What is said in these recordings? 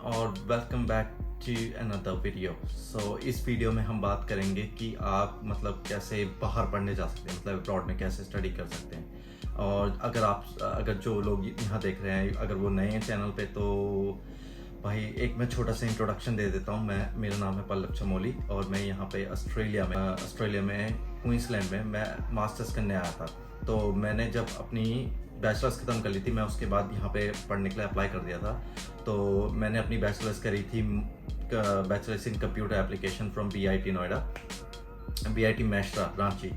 और welcome back to another video. इस video में हम बात करेंगे कि आप मतलब कैसे बाहर पढ़ने जा सकते हैं, मतलब अब्रॉड में कैसे स्टडी कर सकते हैं। और अगर जो लोग यहाँ देख रहे हैं, अगर वो नए हैं चैनल पे, तो भाई एक मैं छोटा सा इंट्रोडक्शन दे देता हूँ। मेरा नाम है पल्लव चमोली और मैं यहाँ पे ऑस्ट्रेलिया में क्वींसलैंड में मैं मास्टर्स करने आया था। तो मैंने जब अपनी बैचलर्स ख़त्म कर ली थी, मैं उसके बाद यहाँ पे पढ़ने के लिए अप्लाई कर दिया था। तो मैंने अपनी बैचलर्स करी थी, bachelors in computer application from BIT Noida, BIT Mesra Ranchi.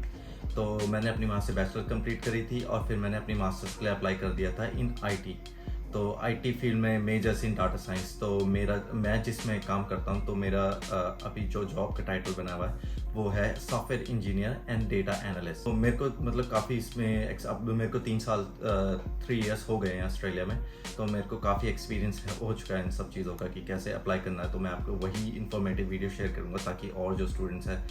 तो मैंने अपनी वहाँ से बैचलर कंप्लीट करी थी और फिर मैंने अपनी मास्टर्स के लिए अप्लाई कर दिया था इन IT। तो IT फील्ड में मेजर्स इन डाटा साइंस। तो मैं जिसमें काम करता हूँ, तो मेरा अभी जो जॉब का टाइटल बना हुआ है वो है software engineer and data analyst. तो मेरे को मतलब काफ़ी इसमें अब मेरे को 3 इयर्स हो गए हैं ऑस्ट्रेलिया में। तो मेरे को काफ़ी एक्सपीरियंस हो चुका है इन सब चीज़ों का कि कैसे अप्लाई करना है। तो मैं आपको वही इन्फॉर्मेटिव वीडियो शेयर करूँगा ताकि और जो स्टूडेंट्स हैं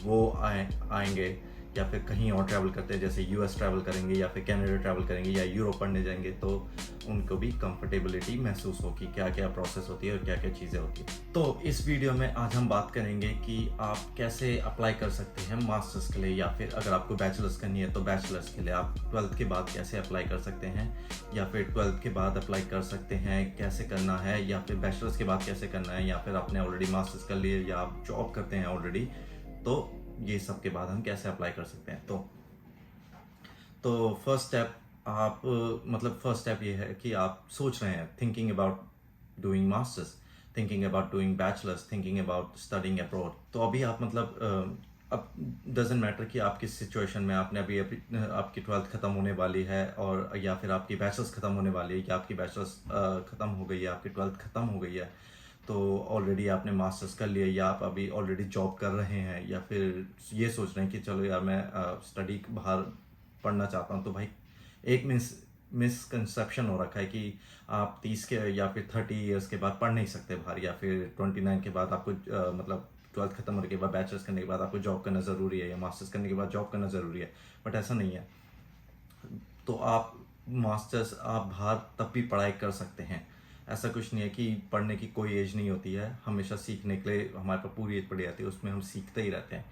वो आएंगे या फिर कहीं और ट्रैवल करते हैं, जैसे US ट्रैवल करेंगे या फिर कनाडा ट्रैवल करेंगे या यूरोप पढ़ने जाएंगे, तो उनको भी कंफर्टेबिलिटी महसूस होगी, क्या क्या प्रोसेस होती है और क्या क्या चीज़ें होती है। तो इस वीडियो में आज हम बात करेंगे कि आप कैसे अप्लाई कर सकते हैं मास्टर्स के लिए, या फिर अगर आपको बैचलर्स करनी है तो बैचलर्स के लिए आप 12th के बाद कैसे अप्लाई कर सकते हैं, या फिर 12th के बाद अप्लाई कर सकते हैं कैसे करना है, या फिर बैचलर्स के बाद कैसे करना है, या फिर आपने ऑलरेडी मास्टर्स कर लिए या आप जॉब करते हैं ऑलरेडी, तो ये सब के बाद हम कैसे अप्लाई कर सकते हैं। तो फर्स्ट स्टेप ये है कि आप सोच रहे हैं, thinking about doing masters, thinking about doing bachelors, thinking about studying abroad. तो अभी आप अब डजेंट मैटर कि आप किस सिचुएशन में, आपने अभी आपकी 12th ख़त्म होने वाली है, और या फिर आपकी बैचलर्स ख़त्म होने वाली है, या आपकी बैचलर्स ख़त्म हो गई है, आपकी 12th ख़त्म हो गई है, तो ऑलरेडी आपने मास्टर्स कर लिया, या आप अभी ऑलरेडी जॉब कर रहे हैं, या फिर ये सोच रहे हैं कि चलो यार मैं स्टडी बाहर पढ़ना चाहता हूँ। तो भाई एक मिसकंसेप्शन हो रखा है कि आप 30 के या फिर 30 ईयर्स के बाद पढ़ नहीं सकते बाहर, या फिर 29 के बाद आपको मतलब 12th खत्म होने के बाद बैचलर्स करने के बाद आपको जॉब करना ज़रूरी है, या मास्टर्स करने के बाद जॉब करना ज़रूरी है। बट ऐसा नहीं है। तो आप बाहर तब भी पढ़ाई कर सकते हैं। ऐसा कुछ नहीं है कि पढ़ने की कोई एज नहीं होती है, हमेशा सीखने के लिए हमारे पास पूरी एज पड़ी जाती है, उसमें हम सीखते ही रहते हैं।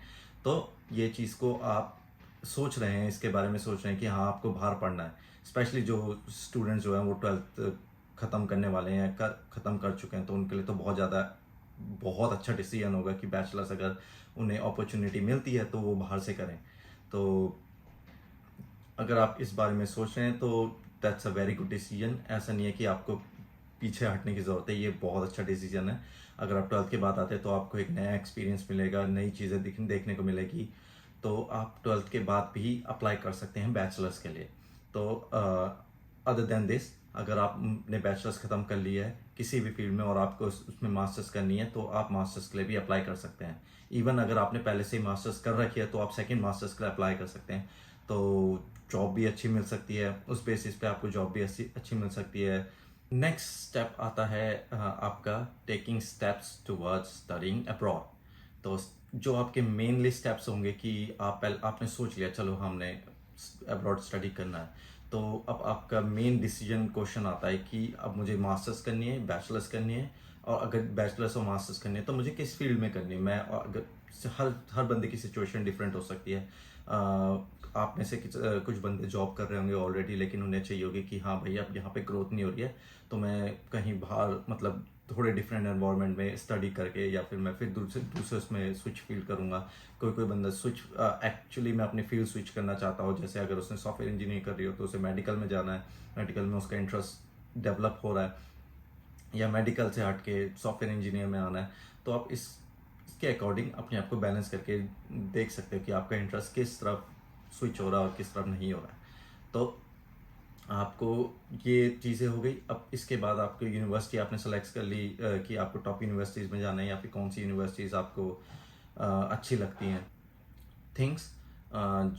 तो ये चीज़ को आप सोच रहे हैं, इसके बारे में सोच रहे हैं कि हाँ आपको बाहर पढ़ना है। स्पेशली जो स्टूडेंट्स जो हैं वो 12th ख़त्म करने वाले हैं, ख़त्म कर चुके हैं, तो उनके लिए तो बहुत अच्छा डिसीजन होगा कि बैचलर्स अगर उन्हें अपॉर्चुनिटी मिलती है तो वो बाहर से करें। तो अगर आप इस बारे में सोच रहे हैं तो that's a very good decision. ऐसा नहीं है कि आपको पीछे हटने की ज़रूरत है, ये बहुत अच्छा डिसीजन है। अगर आप 12th के बाद आते हैं तो आपको एक नया एक्सपीरियंस मिलेगा, नई चीज़ें देखने को मिलेगी। तो आप 12th के बाद भी अप्लाई कर सकते हैं बैचलर्स के लिए। तो अदर देन दिस, अगर आपने बैचलर्स ख़त्म कर लिया है किसी भी फील्ड में और आपको उसमें मास्टर्स करनी है, तो आप मास्टर्स के लिए भी अप्लाई कर सकते हैं। इवन अगर आपने पहले से ही मास्टर्स कर रखी है तो आप सेकेंड मास्टर्स के लिए अप्लाई कर सकते हैं। तो जॉब भी अच्छी मिल सकती है, उस बेसिस पे आपको जॉब भी अच्छी मिल सकती है। नेक्स्ट स्टेप आता है आपका taking steps towards studying abroad. तो जो आपके मेनली स्टेप्स होंगे कि आपने सोच लिया चलो हमने अब्रॉड स्टडी करना है, तो अब आपका मेन डिसीजन क्वेश्चन आता है कि अब मुझे मास्टर्स करनी है, बैचलर्स करनी है, और अगर बैचलर्स और मास्टर्स करनी है तो मुझे किस फील्ड में करनी है। मैं अगर हर बंदे की सिचुएशन डिफरेंट हो सकती है। आप में से कुछ बंदे जॉब कर रहे होंगे ऑलरेडी, लेकिन उन्हें चाहिए होगी कि हाँ भाई अब यहाँ पे ग्रोथ नहीं हो रही है, तो मैं कहीं बाहर मतलब थोड़े डिफरेंट एनवायरनमेंट में स्टडी करके, या फिर मैं फिर दूसरे उसमें स्विच फील्ड करूँगा। कोई बंदा एक्चुअली मैं अपनी फील्ड स्विच करना चाहता हूँ, जैसे अगर उसने सॉफ्टवेयर इंजीनियरिंग कर रही हो तो उसे मेडिकल में जाना है, मेडिकल में उसका इंटरेस्ट डेवलप हो रहा है, या मेडिकल से हट के सॉफ्टवेयर इंजीनियर में आना है। तो आप इसके अकॉर्डिंग अपने आप को बैलेंस करके देख सकते हो कि आपका इंटरेस्ट किस तरफ स्विच हो रहा है और किस तरफ नहीं हो रहा है। तो आपको ये चीज़ें हो गई। अब इसके बाद आपको यूनिवर्सिटी आपने सेलेक्ट कर ली कि आपको टॉप यूनिवर्सिटीज़ में जाना है, या फिर कौन सी यूनिवर्सिटीज़ आपको अच्छी लगती हैं। थिंग्स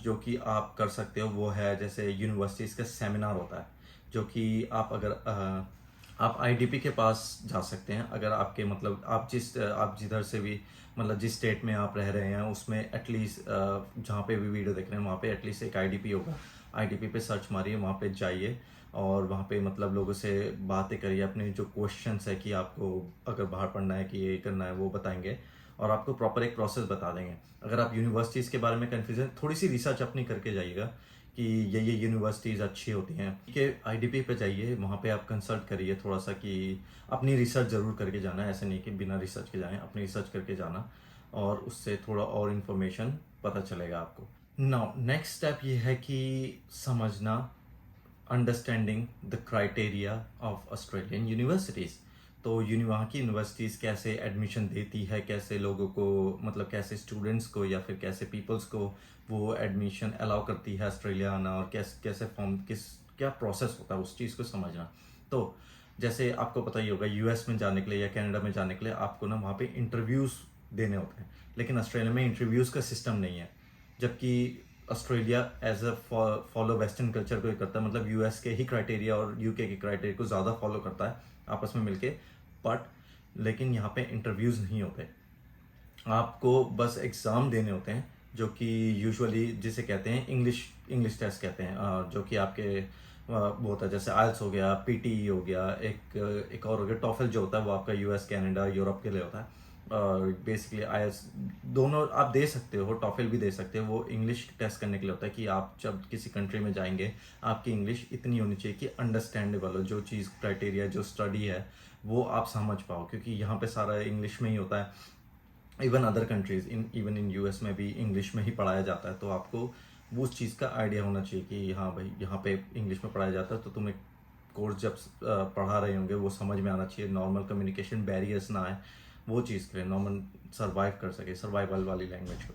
जो कि आप कर सकते हो वो है, जैसे यूनिवर्सिटीज़ का सेमिनार होता है, जो कि आप IDP के पास जा सकते हैं। अगर आपके मतलब आप जिधर से भी मतलब जिस स्टेट में आप रह रहे हैं उसमें एटलीस्ट जहाँ पे भी वीडियो देख रहे हैं वहाँ पे एटलीस्ट एक IDP होगा। IDP पे सर्च मारिए, वहाँ पे जाइए और वहाँ पे मतलब लोगों से बातें करिए, अपने जो क्वेश्चंस है कि आपको अगर बाहर पढ़ना है कि ये करना है वो बताएंगे और आपको प्रॉपर एक प्रोसेस बता देंगे। अगर आप यूनिवर्सिटीज़ के बारे में कन्फ्यूजन, थोड़ी सी रिसर्च अपनी करके जाइएगा कि ये यूनिवर्सिटीज़ अच्छी होती हैं कि आईडीपी पे जाइए, वहाँ पे आप कंसल्ट करिए थोड़ा सा कि अपनी रिसर्च ज़रूर करके जाना है, ऐसे नहीं कि बिना रिसर्च के जाएं, अपनी रिसर्च करके जाना और उससे थोड़ा और इन्फॉर्मेशन पता चलेगा आपको। नाउ नेक्स्ट स्टेप ये है कि समझना, understanding the criteria of Australian universities. तो वहाँ की यूनिवर्सिटीज़ कैसे एडमिशन देती है, कैसे लोगों को मतलब कैसे स्टूडेंट्स को या फिर कैसे पीपल्स को वो एडमिशन अलाउ करती है ऑस्ट्रेलिया आना, और कैसे कैसे फॉर्म क्या प्रोसेस होता है उस चीज़ को समझना। तो जैसे आपको पता ही होगा, यूएस में जाने के लिए या कनाडा में जाने के लिए आपको ना वहाँ पे इंटरव्यूज़ देने होते हैं, लेकिन ऑस्ट्रेलिया में इंटरव्यूज़ का सिस्टम नहीं है। जबकि Australia as a follow western culture को ही करता है, मतलब यूएस के ही क्राइटेरिया और यूके के क्राइटेरिया को ज़्यादा फॉलो करता है आपस में मिलके। बट लेकिन यहाँ पे इंटरव्यूज़ नहीं होते, आपको बस एग्ज़ाम देने होते हैं, जो कि यूजुअली जिसे कहते हैं इंग्लिश टेस्ट कहते हैं, जो कि आपके वो होता है, जैसे आइल्स हो गया, पीटीई हो गया, एक और हो गया टॉफल, जो होता है वो आपका यूएस कनाडा यूरोप के लिए होता है। और बेसिकली आइल्स दोनों आप दे सकते हो, टॉफल भी दे सकते हो, वो इंग्लिश टेस्ट करने के लिए होता है कि आप जब किसी कंट्री में जाएंगे आपकी इंग्लिश इतनी होनी चाहिए कि अंडरस्टैंडेबल हो, जो चीज़ क्राइटेरिया जो स्टडी है वो आप समझ पाओ, क्योंकि यहाँ पे सारा इंग्लिश में ही होता है। Even other countries even in US में भी इंग्लिश में ही पढ़ाया जाता है, तो आपको वो उस चीज़ का आइडिया होना चाहिए कि हाँ भाई यहाँ पे इंग्लिश में पढ़ाया जाता है, तो तुम्हें कोर्स जब पढ़ा रहे होंगे वो समझ में आना चाहिए, नॉर्मल कम्युनिकेशन बैरियर्स ना आए, वो चीज़ के लिए नॉर्मल सर्वाइव कर सके, सर्वाइवल वाली लैंग्वेज को।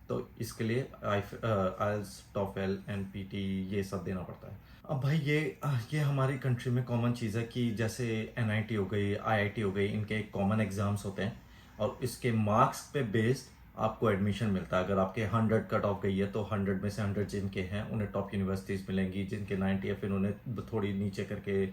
तो इसके लिए आइल्स, टॉफेल, एनपीटी ये सब देना पड़ता है। अब भाई ये हमारी कंट्री में कॉमन चीज़ है कि जैसे एनआईटी हो गई, आईआईटी हो गई, इनके कॉमन एग्जाम्स होते हैं और इसके मार्क्स पे बेस्ड आपको एडमिशन मिलता है। अगर आपके 100 कट ऑफ गई है तो 100 में से 100 जिनके हैं उन्हें टॉप यूनिवर्सिटीज़ मिलेंगी, जिनके 90 है फिर उन्हें थोड़ी नीचे करके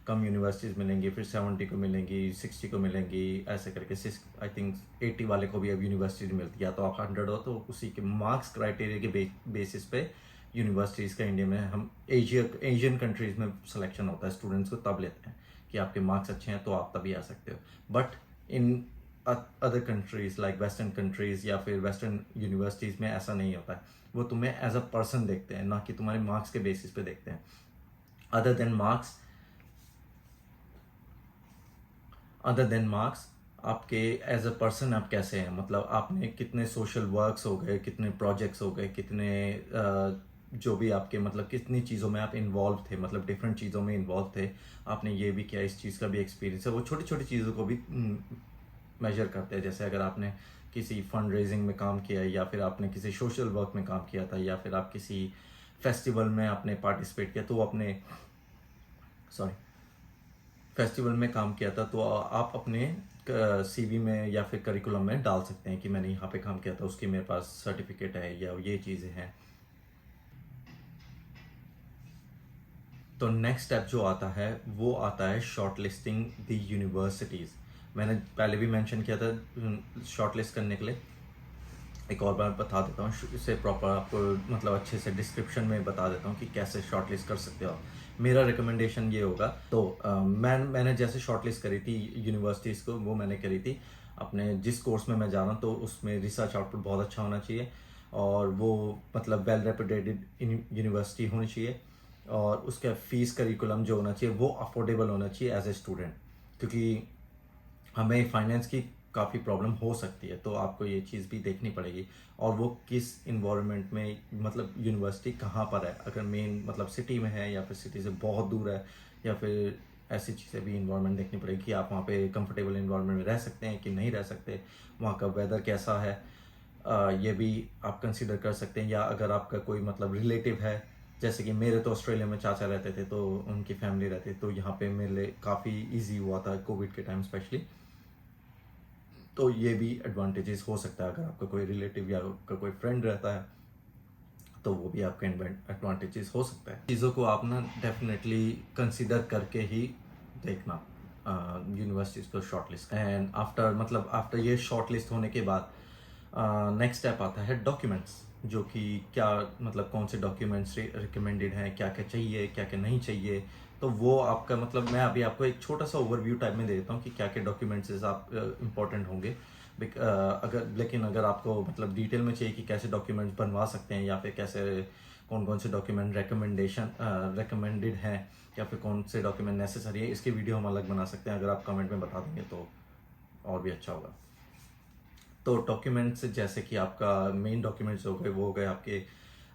कम यूनिवर्सिटीज़ मिलेंगी, फिर 70 को मिलेंगी, 60 को मिलेंगी, ऐसे करके आई थिंक 80 वाले को भी अब यूनिवर्सिटी मिलती है। तो आप 100 हो तो उसी के मार्क्स क्राइटेरिया के बेसिस पे यूनिवर्सिटीज़ का इंडिया में हम एशियन कंट्रीज़ में सिलेक्शन होता है, स्टूडेंट्स को तब लेते हैं कि आपके मार्क्स अच्छे हैं तो आप तभी आ सकते हो। But in other countries like western countries या फिर वेस्टर्न यूनिवर्सिटीज़ में ऐसा नहीं होता है, वो तुम्हें एज अ पर्सन देखते हैं, ना कि तुम्हारे मार्क्स के बेसिस पे देखते हैं। अदर देन मार्क्स आपके एज अ पर्सन आप कैसे हैं, मतलब आपने कितने सोशल वर्क्स हो गए, कितने प्रोजेक्ट्स हो गए, कितने जो भी आपके मतलब कितनी चीज़ों में आप इन्वॉल्व थे, मतलब डिफरेंट चीज़ों में इन्वॉल्व थे, आपने ये भी किया, इस चीज़ का भी एक्सपीरियंस है, वो छोटी छोटी चीज़ों को भी मेजर करते हैं। जैसे अगर आपने किसी फंड रेजिंग में काम किया या फिर आपने किसी सोशल वर्क में काम किया था या फिर आप किसी फेस्टिवल में आपने पार्टिसिपेट किया, तो अपने फेस्टिवल में काम किया था, तो आप अपने सीवी में या फिर करिकुलम में डाल सकते हैं कि मैंने यहाँ पे काम किया था, उसकी मेरे पास सर्टिफिकेट है या ये चीज़ें हैं। तो नेक्स्ट स्टेप जो आता है वो आता है शॉर्ट लिस्टिंग द यूनिवर्सिटीज़। मैंने पहले भी मेंशन किया था शॉर्ट लिस्ट करने के लिए, एक और बार बता देता हूँ, इसे प्रॉपर आपको मतलब अच्छे से डिस्क्रिप्शन में बता देता हूँ कि कैसे शॉर्ट लिस्ट कर सकते हो। मेरा रिकमेंडेशन ये होगा, तो मैंने जैसे शॉर्ट लिस्ट करी थी यूनिवर्सिटीज़ को, वो मैंने करी थी अपने जिस कोर्स में मैं जा रहा हूँ, तो उसमें रिसर्च आउटपुट बहुत अच्छा होना चाहिए और वो मतलब वेल रेपुटेड यूनिवर्सिटी होनी चाहिए, और उसका फीस करिकुलम जो होना चाहिए वो अफोर्डेबल होना चाहिए एज ए स्टूडेंट, क्योंकि हमें फाइनेंस की काफ़ी प्रॉब्लम हो सकती है, तो आपको ये चीज़ भी देखनी पड़ेगी। और वो किस इन्वायरमेंट में, मतलब यूनिवर्सिटी कहाँ पर है, अगर मेन मतलब सिटी में है या फिर सिटी से बहुत दूर है, या फिर ऐसी चीज़ें भी इन्वायरमेंट देखनी पड़ेगी कि आप वहाँ पे कंफर्टेबल इन्वायरमेंट में रह सकते हैं कि नहीं रह सकते, वहाँ का वेदर कैसा है, ये भी आप कंसिडर कर सकते हैं। या अगर आपका कोई मतलब रिलेटिव है, जैसे कि मेरे तो ऑस्ट्रेलिया में चाचा रहते थे तो उनकी फैमिली रहती, तो यहाँ पे मेरे लिए काफ़ी ईजी हुआ था कोविड के टाइम स्पेशली, तो ये भी एडवांटेजेस हो सकता है। अगर आपका कोई रिलेटिव या आपका कोई फ्रेंड रहता है तो वो भी आपका एडवांटेजेस हो सकता है। चीज़ों को आप ना डेफिनेटली कंसिडर करके ही देखना यूनिवर्सिटीज़ को शॉर्टलिस्ट। एंड आफ्टर ये शॉर्टलिस्ट होने के बाद नेक्स्ट स्टेप आता है डॉक्यूमेंट्स, जो कि क्या मतलब कौन से डॉक्यूमेंट्स रिकमेंडेड हैं, क्या क्या चाहिए क्या क्या नहीं चाहिए, तो वो आपका मतलब मैं अभी आपको एक छोटा सा ओवरव्यू टाइप में दे देता हूँ कि क्या क्या डॉक्यूमेंट्स आप इम्पोर्टेंट होंगे। अगर आपको मतलब डिटेल में चाहिए कि कैसे डॉक्यूमेंट्स बनवा सकते हैं या फिर कैसे कौन कौन से डॉक्यूमेंट रिकमेंडेड हैं या फिर कौन से डॉक्यूमेंट नेसेसरी है, इसकी वीडियो हम अलग बना सकते हैं। अगर आप कमेंट में बता देंगे तो और भी अच्छा होगा। तो डॉक्यूमेंट्स जैसे कि आपका मेन डॉक्यूमेंट्स हो गए, वो हो गए आपके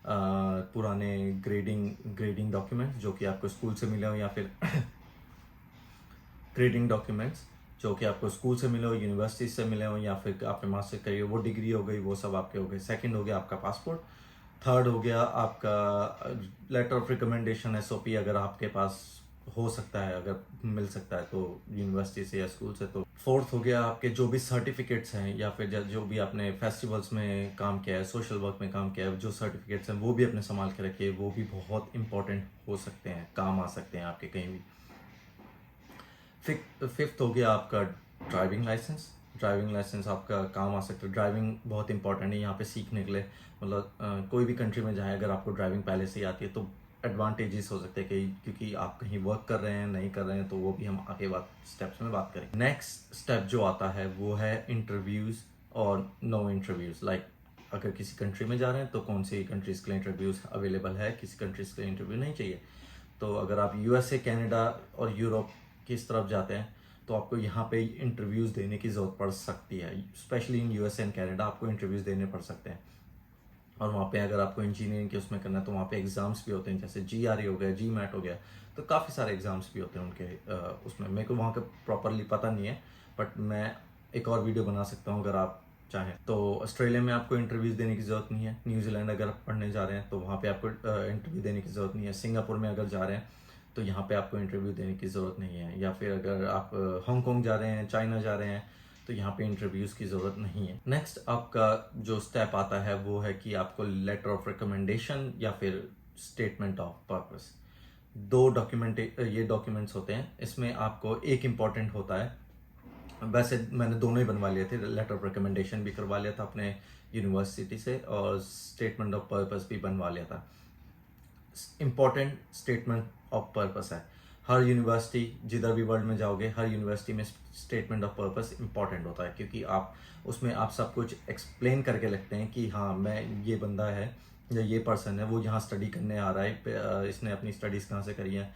पुराने ग्रेडिंग डॉक्यूमेंट्स जो कि आपको स्कूल से मिले हो, या फिर ग्रेडिंग डॉक्यूमेंट्स जो कि आपको स्कूल से मिले हो, यूनिवर्सिटी से मिले हो, या फिर आपने मास्टर करी हो, वो डिग्री हो गई, वो सब आपके हो गए। सेकंड हो गया आपका पासपोर्ट। थर्ड हो गया आपका लेटर ऑफ रिकमेंडेशन, एसओपी, अगर आपके पास हो सकता है, अगर मिल सकता है तो यूनिवर्सिटी से या स्कूल से। तो फोर्थ हो गया आपके जो भी सर्टिफिकेट्स हैं या फिर जो भी आपने फेस्टिवल्स में काम किया है, सोशल वर्क में काम किया है, जो सर्टिफिकेट्स हैं वो भी अपने संभाल के रखिए, वो भी बहुत इंपॉर्टेंट हो सकते हैं, काम आ सकते हैं आपके कहीं भी। फिफ्थ हो गया आपका ड्राइविंग लाइसेंस। ड्राइविंग लाइसेंस आपका काम आ सकता है, ड्राइविंग बहुत इंपॉर्टेंट है यहाँ पे सीखने के लिए। मतलब कोई भी कंट्री में जाए, अगर आपको ड्राइविंग पहले से ही आती है तो एडवांटेजेस हो सकते हैं कि क्योंकि आप कहीं वर्क कर रहे हैं, नहीं कर रहे हैं, तो वो भी हम आगे स्टेप्स में बात करेंगे। नेक्स्ट स्टेप जो आता है वो है इंटरव्यूज़ और नो इंटरव्यूज़। लाइक अगर किसी कंट्री में जा रहे हैं तो कौन सी कंट्रीज़ के लिए इंटरव्यूज़ अवेलेबल है, किसी कंट्रीज़ के लिए इंटरव्यू नहीं चाहिए। तो अगर आप यूएसए, कनाडा और यूरोप की इस तरफ जाते हैं तो आपको यहाँ पे इंटरव्यूज़ देने की ज़रूरत पड़ सकती है। Specially in USA and Canada आपको इंटरव्यूज़ देने पड़ सकते हैं। और वहाँ पे अगर आपको इंजीनियरिंग के उसमें करना है तो वहाँ पे एग्ज़ाम्स भी होते हैं, जैसे GRE हो गया, GMAT हो गया, तो काफ़ी सारे एग्ज़ाम्स भी होते हैं उनके उसमें। मेरे को वहाँ का प्रॉपरली पता नहीं है, बट मैं एक और वीडियो बना सकता हूँ अगर आप चाहें। तो ऑस्ट्रेलिया में आपको इंटरव्यूज़ देने की ज़रूरत नहीं है। न्यूजीलैंड अगर आप पढ़ने जा रहे हैं तो वहाँ पे आपको इंटरव्यू देने की ज़रूरत नहीं है। सिंगापुर में अगर जा रहे हैं तो यहाँ पे आपको इंटरव्यू देने की ज़रूरत नहीं है। या फिर अगर आप हांगकॉन्ग जा रहे हैं, चाइना जा रहे हैं, तो यहाँ पे इंटरव्यूज़ की ज़रूरत नहीं है। नेक्स्ट आपका जो स्टेप आता है वो है कि आपको लेटर ऑफ रिकमेंडेशन या फिर स्टेटमेंट ऑफ पर्पस, दो ये डॉक्यूमेंट्स होते हैं। इसमें आपको एक इम्पॉर्टेंट होता है, वैसे मैंने दोनों ही बनवा लिए थे, लेटर ऑफ रिकमेंडेशन भी करवा लिया था अपने यूनिवर्सिटी से और स्टेटमेंट ऑफ पर्पस भी बनवा लिया था। इम्पॉर्टेंट स्टेटमेंट ऑफ पर्पस है। हर यूनिवर्सिटी, जिधर भी वर्ल्ड में जाओगे, हर यूनिवर्सिटी में स्टेटमेंट ऑफ पर्पस इंपॉर्टेंट होता है, क्योंकि आप उसमें आप सब कुछ एक्सप्लेन करके लिखते हैं कि हाँ, मैं ये बंदा है या ये पर्सन है, वो यहाँ स्टडी करने आ रहा है, इसने अपनी स्टडीज़ कहाँ से करी है,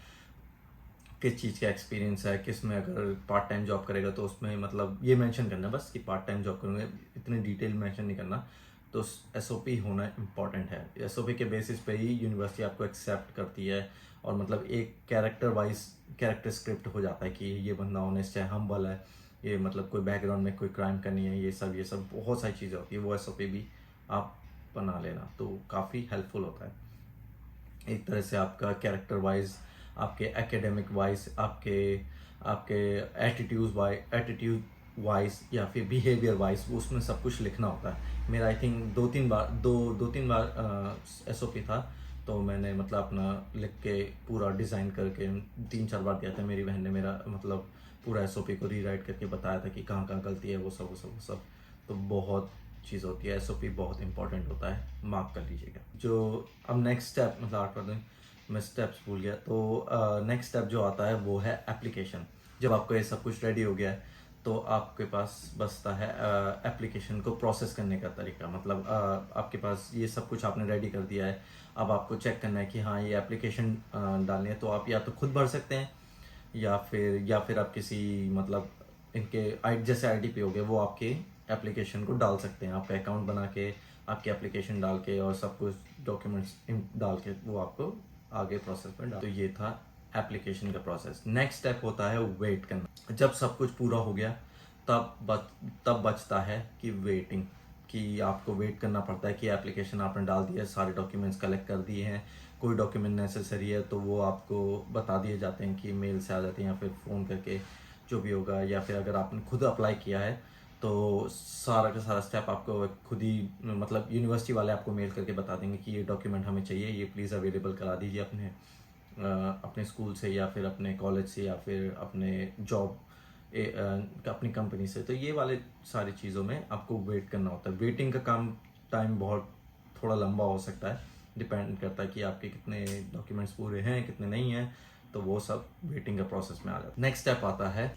किस चीज़ का एक्सपीरियंस है, किस में अगर पार्ट टाइम जॉब करेगा तो उसमें मतलब ये मेंशन करना बस कि पार्ट टाइम जॉब करूँगा, इतने डिटेल मेंशन नहीं करना। तो एसओपी होना इम्पॉर्टेंट है। एसओपी के बेसिस पे ही यूनिवर्सिटी आपको एक्सेप्ट करती है और मतलब एक कैरेक्टर स्क्रिप्ट हो जाता है कि ये बंदा ऑनेस्ट है, हम्बल है, ये मतलब कोई बैकग्राउंड में कोई क्राइम करनी है, ये सब बहुत सारी चीज़ें होती है। वो एसओपी भी आप बना लेना तो काफ़ी हेल्पफुल होता है। एक तरह से आपका कैरेक्टर वाइज, आपके एकेडमिक वाइज, आपके आपके एटीट्यूड वाइज या फिर बिहेवियर वाइज, उसमें सब कुछ लिखना होता है। मेरा आई थिंक दो तीन बार एसओपी था, तो मैंने मतलब अपना लिख के पूरा डिज़ाइन करके 3-4 बार दिया था। मेरी बहन ने मेरा मतलब पूरा एसओपी को रीराइट करके बताया था कि कहाँ कहाँ गलती है, वो सब। तो बहुत चीज़ होती है, एसओपी बहुत इंपॉर्टेंट होता है, मार्क कर लीजिएगा। जो अब नेक्स्ट स्टेप मतलब 8 मैं स्टेप्स भूल गया। तो नेक्स्ट स्टेप जो आता है वो है एप्लीकेशन। जब आपको ये सब कुछ रेडी हो गया है तो आपके पास बचता है एप्लीकेशन को प्रोसेस करने का तरीका। मतलब आपके पास ये सब कुछ आपने रेडी कर दिया है, अब आपको चेक करना है कि हाँ, ये एप्लीकेशन डालनी है। तो आप या तो खुद भर सकते हैं या फिर आप किसी मतलब इनके जैसे आईडीपी हो गए, वो आपके एप्लीकेशन को डाल सकते हैं। आपका अकाउंट बना के आपकी एप्लीकेशन डाल के और सब कुछ डॉक्यूमेंट्स डाल के वो आपको आगे प्रोसेस में डाल। तो ये था एप्लीकेशन का प्रोसेस। नेक्स्ट स्टेप होता है वेट करना। जब सब कुछ पूरा हो गया तब बचता है कि वेटिंग, कि आपको वेट करना पड़ता है कि एप्लीकेशन आपने डाल दिया है, सारे डॉक्यूमेंट्स कलेक्ट कर दिए हैं, कोई डॉक्यूमेंट नेसेसरी है तो वो आपको बता दिए जाते हैं कि मेल से आ जाते हैं या फिर फ़ोन करके, जो भी होगा। या फिर अगर आपने खुद अप्लाई किया है तो सारा का सारा स्टेप आपको खुद ही मतलब यूनिवर्सिटी वाले आपको मेल करके बता देंगे कि ये डॉक्यूमेंट हमें चाहिए, ये प्लीज़ अवेलेबल करा दीजिए अपने स्कूल से या फिर अपने कॉलेज से या फिर अपने जॉब अपनी कंपनी से। तो ये वाले सारी चीज़ों में आपको वेट करना होता है। वेटिंग का टाइम बहुत थोड़ा लंबा हो सकता है, डिपेंड करता है कि आपके कितने डॉक्यूमेंट्स पूरे हैं, कितने नहीं हैं। तो वो सब वेटिंग के प्रोसेस में आ जाता है। नेक्स्ट स्टेप आता है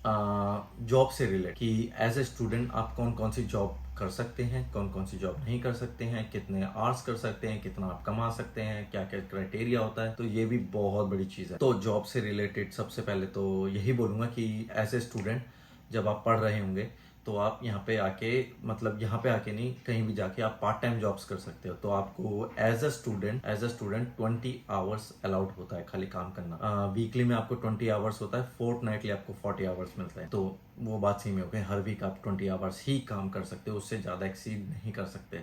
जॉब से रिलेटेड कि एज ए स्टूडेंट आप कौन कौन सी जॉब कर सकते हैं, कौन कौन सी जॉब नहीं कर सकते हैं, कितने आवर्स कर सकते हैं, कितना आप कमा सकते हैं, क्या क्या क्राइटेरिया होता है। तो ये भी बहुत बड़ी चीज़ है। तो जॉब से रिलेटेड सबसे पहले तो यही बोलूँगा कि एज ए स्टूडेंट जब आप पढ़ रहे होंगे तो आप यहाँ पे आके, मतलब यहाँ पे आके नहीं, कहीं भी जाके आप पार्ट टाइम जॉब्स कर सकते हो। तो आपको as a student 20 hours allowed होता है खाली काम करना। वीकली में आपको 20 आवर्स होता है, फोर्टनाइटली आपको 40 आवर्स मिलता है। तो वो बात सही में हो गई, हर वीक आप 20 आवर्स ही काम कर सकते हो, उससे ज़्यादा एक्सीड नहीं कर सकते।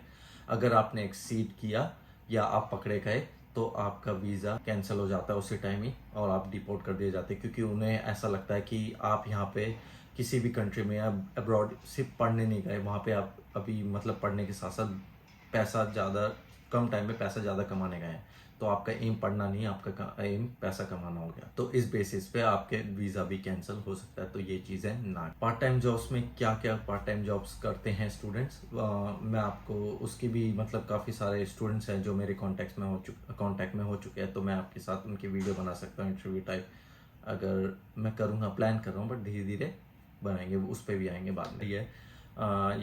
अगर आपने एक्सीड किया या आप पकड़े गए तो आपका वीज़ा कैंसिल हो जाता है उसी टाइम ही, और आप डिपोर्ट कर दिए जाते हैं, क्योंकि उन्हें ऐसा लगता है कि आप यहाँ पे किसी भी कंट्री में या अब्रॉड सिर्फ पढ़ने नहीं गए, वहाँ पे आप अभी मतलब पढ़ने के साथ साथ पैसा ज़्यादा, कम टाइम में पैसा ज़्यादा कमाने गए हैं। तो आपका एम पढ़ना नहीं, आपका एम पैसा कमाना हो गया। तो इस बेसिस पे आपके वीज़ा भी कैंसिल हो सकता है। तो ये चीज़ है ना। पार्ट टाइम जॉब्स में क्या क्या पार्ट टाइम जॉब्स करते हैं स्टूडेंट्स, मैं आपको उसकी भी, मतलब काफ़ी सारे स्टूडेंट्स हैं जो मेरे कांटेक्ट में हो चुके हैं, तो मैं आपके साथ उनकी वीडियो बना सकता हूँ, इंटरव्यू टाइप। अगर मैं करूँगा, प्लान कर रहा हूँ, बट धीरे धीरे बनाएंगे, उस पर भी आएंगे बाद में। ये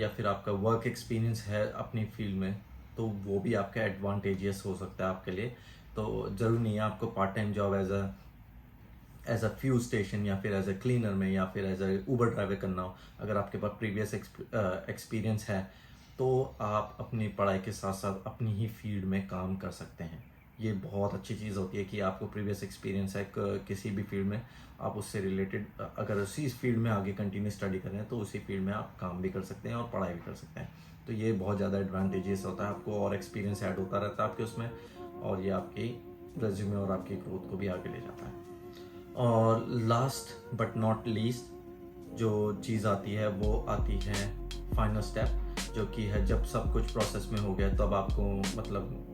या फिर आपका वर्क एक्सपीरियंस है अपनी फील्ड में, तो वो भी आपका एडवांटेजियस हो सकता है आपके लिए। तो ज़रूरी नहीं है आपको part time job as a fuel station या फिर एज अ क्लीनर में या फिर एज अ ऊबर ड्राइवर करना हो। अगर आपके पास प्रीवियस एक्सपीरियंस है तो आप अपनी पढ़ाई के साथ साथ अपनी ही फील्ड में काम कर सकते हैं। ये बहुत अच्छी चीज़ होती है कि आपको प्रीवियस एक्सपीरियंस है किसी भी फील्ड में, आप उससे रिलेटेड अगर उसी फील्ड में आगे कंटिन्यू स्टडी कर रहे हैं तो उसी फील्ड में आप काम भी कर सकते हैं और पढ़ाई भी कर सकते हैं। तो ये बहुत ज़्यादा एडवांटेजेस होता है, आपको और एक्सपीरियंस ऐड होता रहता है आपके उसमें, और ये आपकी रेज्यूमे और आपकी ग्रोथ को भी आगे ले जाता है। और लास्ट बट नॉट लीस्ट जो चीज़ आती है वो आती है फाइनल स्टेप, जो कि है जब सब कुछ प्रोसेस में हो गया तब आपको मतलब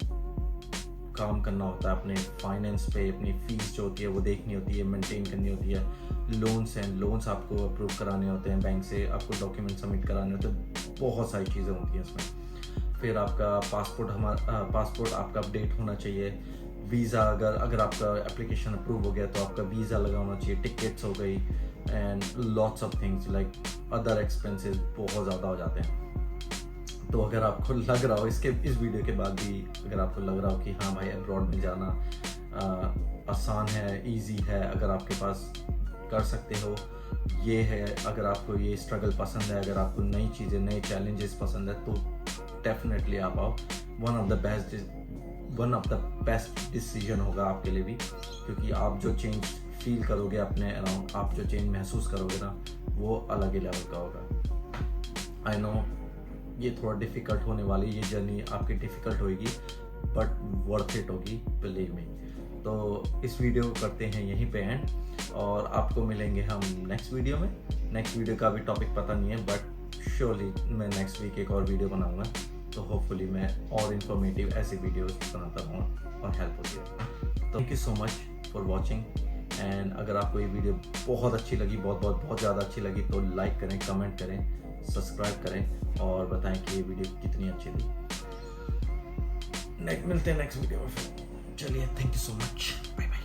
काम करना होता है अपने फाइनेंस पे, अपनी फीस जो होती है वो देखनी होती है, मेंटेन करनी होती है। लोन्स आपको अप्रूव कराने होते हैं बैंक से, आपको डॉक्यूमेंट सबमिट कराने होते हैं, बहुत सारी चीज़ें होती हैं इसमें। फिर आपका पासपोर्ट आपका अपडेट होना चाहिए। वीज़ा अगर आपका एप्लीकेशन अप्रूव हो गया तो आपका वीज़ा लगा होना चाहिए, टिकट्स हो गई, and lots of things like other expenses बहुत ज़्यादा हो जाते हैं। तो अगर आपको लग रहा हो इस वीडियो के बाद भी अगर आपको लग रहा हो कि हाँ भाई अब्रॉड में जाना आसान है, इजी है, अगर आपके पास कर सकते हो, ये है, अगर आपको ये स्ट्रगल पसंद है, अगर आपको नई चीज़ें, नए चैलेंजेस पसंद है, तो डेफिनेटली आप आओ। One of the best decision होगा आपके लिए भी, क्योंकि आप जो चेंज फील करोगे अपने अराउंड, आप जो चेंज महसूस करोगे ना, वो अलग ही लेवल का होगा। आई नो ये थोड़ा डिफ़िकल्ट होने वाली, ये जर्नी आपकी डिफ़िकल्ट होगी, बट वर्थ इट होगी, बिलीव मी। तो इस वीडियो को करते हैं यहीं पे एंड, और आपको मिलेंगे हम नेक्स्ट वीडियो में। नेक्स्ट वीडियो का भी टॉपिक पता नहीं है, बट श्योरली मैं नेक्स्ट वीक एक और वीडियो बनाऊंगा। तो होपफुली मैं और इन्फॉर्मेटिव ऐसे वीडियोस बनाता रहूँगा और हेल्प होती है। तो thank you so much for watching, and अगर आपको ये वीडियो बहुत अच्छी लगी, बहुत ज़्यादा अच्छी लगी, तो लाइक करें, कमेंट करें, सब्सक्राइब करें और बताएं कि ये वीडियो कितनी अच्छी थी। मिलते हैं नेक्स्ट वीडियो में। चलिए, thank you so much, bye bye.